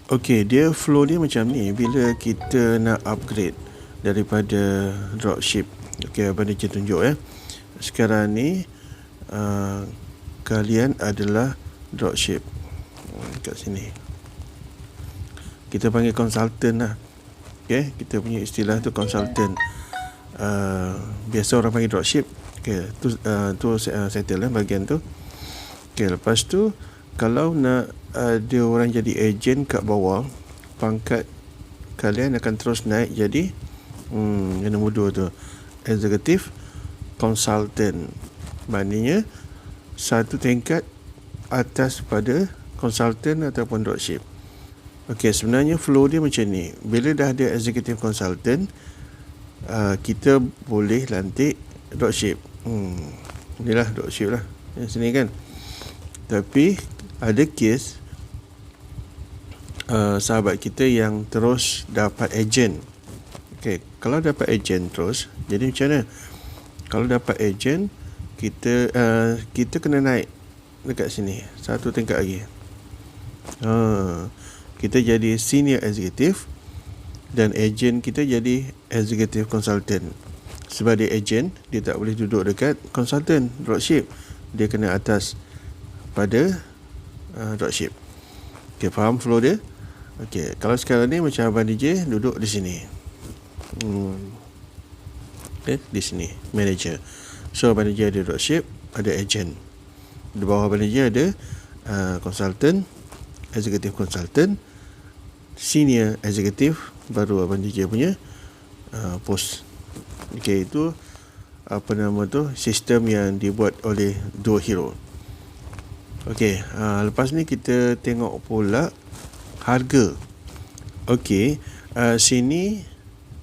Okey, dia flow dia macam ni bila kita nak upgrade daripada dropship. Okey, abang dia tunjuk ya. Sekarang ni kalian adalah dropship. Kat sini kita panggil consultant lah. Okey, kita punya istilah tu consultant. Biasa orang panggil dropship. Okey, tu settle lah bahagian tu. Okey, lepas tu kalau nak ada orang jadi agen kat bawah, pangkat kalian akan terus naik jadi yang nombor 2 tu, executive consultant. Maknanya satu tingkat atas pada consultant ataupun dropship. Okey, sebenarnya flow dia macam ni. Bila dah ada executive consultant, kita boleh lantik dropship. Inilah dropship lah yang sini kan. Tapi ada kes sahabat kita yang terus dapat agen. Okey, kalau dapat agen terus, jadi macam mana? Kalau dapat agen, kita kena naik dekat sini satu tingkat lagi. Kita jadi senior executive dan agen kita jadi executive consultant. Sebab dia agen, dia tak boleh duduk dekat consultant dropship, dia kena atas pada dropship. Okay, faham flow dia? Okay, kalau sekarang ni macam abang DJ duduk di sini. Di sini manager. So abang DJ ada dropship, ada agent. Di bawah abang DJ ada consultant, executive consultant, senior executive, baru abang DJ punya post. Okay, itu apa nama tu, sistem yang dibuat oleh dua hero. Okey, lepas ni kita tengok pula harga. Okey, sini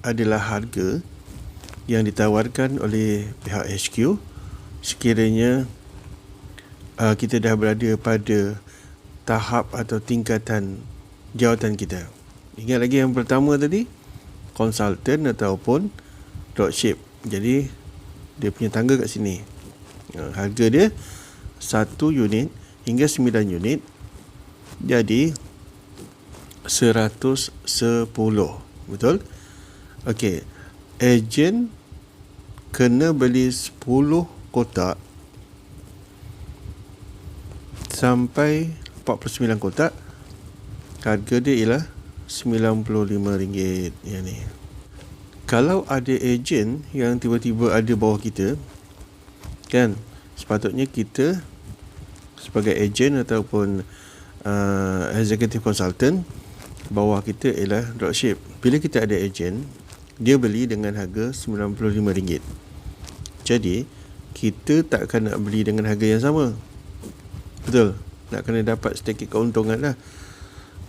adalah harga yang ditawarkan oleh pihak HQ sekiranya kita dah berada pada tahap atau tingkatan jawatan kita. Ingat lagi yang pertama tadi, consultant ataupun dropship. Jadi dia punya tangga kat sini. Harga dia 1 unit hingga 9 unit jadi 110. Betul? Okey, agen kena beli 10 kotak sampai 49 kotak. Harga dia ialah RM95 yang ni. Kalau ada agen yang tiba-tiba ada bawah kita, kan, sepatutnya kita sebagai agen ataupun executive consultant, bawah kita ialah dropship. Bila kita ada agen, dia beli dengan harga RM95. Jadi kita tak akan nak beli dengan harga yang sama. Betul? Nak kena dapat sedikit keuntungan lah.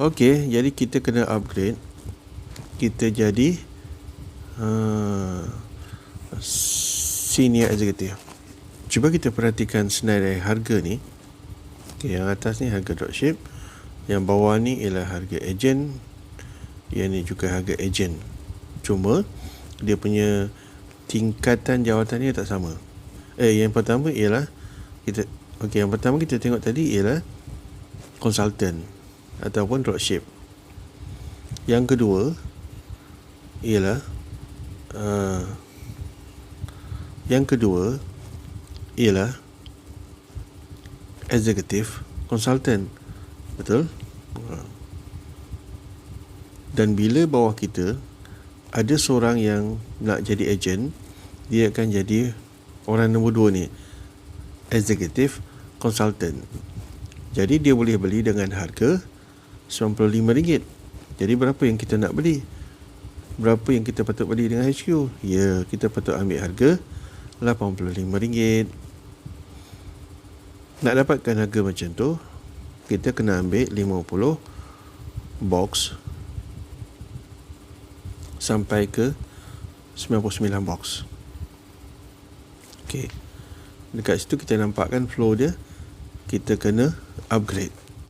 Okey, jadi kita kena upgrade. Kita jadi senior executive. Cuba kita perhatikan senarai harga ni. Okay, yang atas ni harga dropship, yang bawah ni ialah harga agen, yang ni juga harga agen. Cuma dia punya tingkatan jawatannya tak sama. Yang pertama ialah yang pertama kita tengok tadi ialah consultant ataupun dropship. Yang kedua ialah executive consultant. Betul? Dan bila bawah kita ada seorang yang nak jadi agent, dia akan jadi orang nombor 2 ni, executive consultant. Jadi dia boleh beli dengan harga RM95. Jadi berapa yang kita nak beli? Berapa yang kita patut beli dengan HQ? Ya, kita patut ambil harga RM85. Nak dapatkan harga macam tu, kita kena ambil 50 box sampai ke 99 box. Okey, dekat situ kita nampakkan flow dia. Kita kena upgrade.